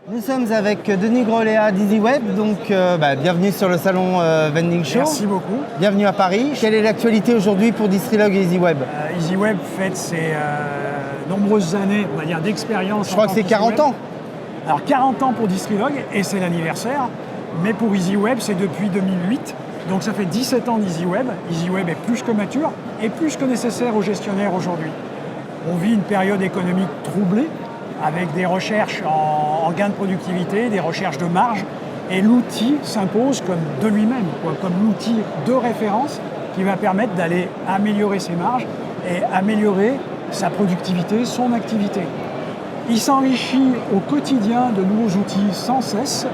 Nous sommes avec Denis Groléa d'EasyWeb, donc bienvenue sur le salon Vending Show. Merci beaucoup. Bienvenue à Paris. Quelle est l'actualité aujourd'hui pour Distrilog et EasyWeb? EasyWeb fête ses nombreuses années, on va dire, d'expérience. Je crois que c'est 40 ans. Alors 40 ans pour Distrilog et c'est l'anniversaire, mais pour EasyWeb c'est depuis 2008. Donc ça fait 17 ans d'EasyWeb. EasyWeb est plus que mature et plus que nécessaire aux gestionnaires aujourd'hui. On vit une période économique troublée avec des recherches en gain de productivité, des recherches de marge, et l'outil s'impose comme de lui-même, comme l'outil de référence qui va permettre d'aller améliorer ses marges et améliorer sa productivité, son activité. Il s'enrichit au quotidien de nouveaux outils sans cesse,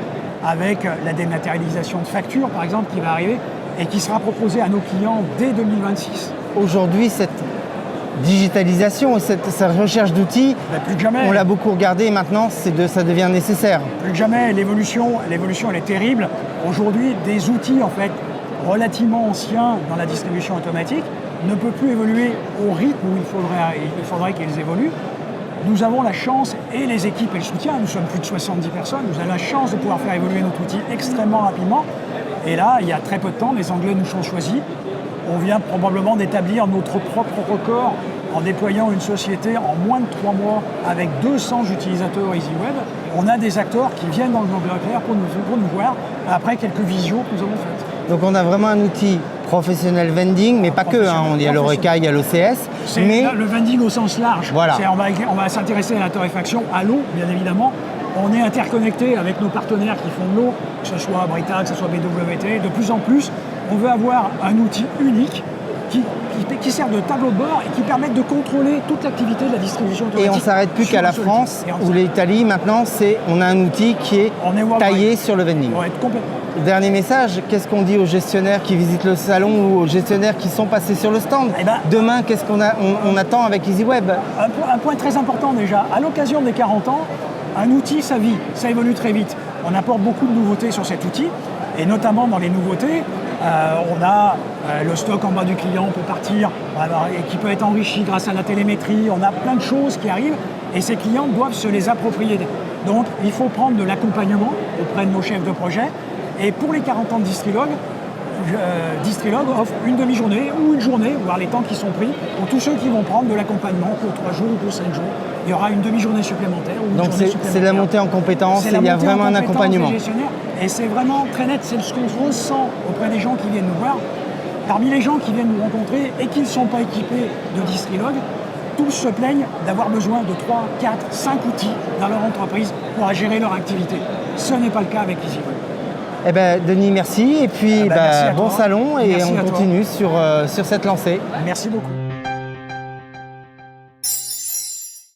avec la dématérialisation de factures par exemple qui va arriver et qui sera proposée à nos clients dès 2026. Aujourd'hui, cette digitalisation et cette recherche d'outils, plus que jamais, on l'a beaucoup regardé et maintenant ça devient nécessaire. Plus que jamais, l'évolution elle est terrible. Aujourd'hui, des outils en fait relativement anciens dans la distribution automatique ne peuvent plus évoluer au rythme où il faudrait qu'ils évoluent. Nous avons la chance, et les équipes et le soutien, nous sommes plus de 70 personnes, nous avons la chance de pouvoir faire évoluer notre outil extrêmement rapidement. Et là, il y a très peu de temps, les Anglais nous ont choisis. On vient probablement d'établir notre propre record en déployant une société en moins de 3 mois avec 200 utilisateurs EasyWeb. On a des acteurs qui viennent dans le Angleterre pour nous voir après quelques visios que nous avons faites. Donc on a vraiment un outil professionnel vending, mais pas que, il y a l'Oreca, il y a l'OCS. C'est le vending au sens large. Voilà. On va s'intéresser à la torréfaction, à l'eau bien évidemment. On est interconnecté avec nos partenaires qui font de l'eau, que ce soit Brita, que ce soit BWT. De plus en plus, on veut avoir un outil unique qui sert de tableau de bord et qui permette de contrôler toute l'activité de la distribution automatique. Et on ne s'arrête plus qu'à la France ou l'Italie. Maintenant, on a un outil qui est taillé sur le vending. Ouais, complètement. Dernier message, qu'est-ce qu'on dit aux gestionnaires qui visitent le salon ou aux gestionnaires qui sont passés sur le stand? Demain, qu'est-ce qu'on attend avec EasyWeb? Un point très important déjà, à l'occasion des 40 ans, un outil, ça vit, ça évolue très vite. On apporte beaucoup de nouveautés sur cet outil, et notamment dans les nouveautés, on a le stock en bas du client peut partir, et qui peut être enrichi grâce à la télémétrie. On a plein de choses qui arrivent, et ces clients doivent se les approprier. Donc il faut prendre de l'accompagnement auprès de nos chefs de projet. Et pour les 40 ans de Distrilog, Distrilog offre une demi-journée ou une journée, voire les temps qui sont pris, pour tous ceux qui vont prendre de l'accompagnement pour 3 jours ou pour 5 jours. Il y aura une demi-journée supplémentaire. Donc c'est la montée en compétences, il y a vraiment un accompagnement. Et c'est vraiment très net, c'est ce qu'on ressent auprès des gens qui viennent nous voir. Parmi les gens qui viennent nous rencontrer et qui ne sont pas équipés de Distrilog, tous se plaignent d'avoir besoin de 3, 4, 5 outils dans leur entreprise pour gérer leur activité. Ce n'est pas le cas avec EasyWeb. Eh ben, Denis, merci. Et puis, merci bon salon et merci on continue sur cette lancée. Merci beaucoup.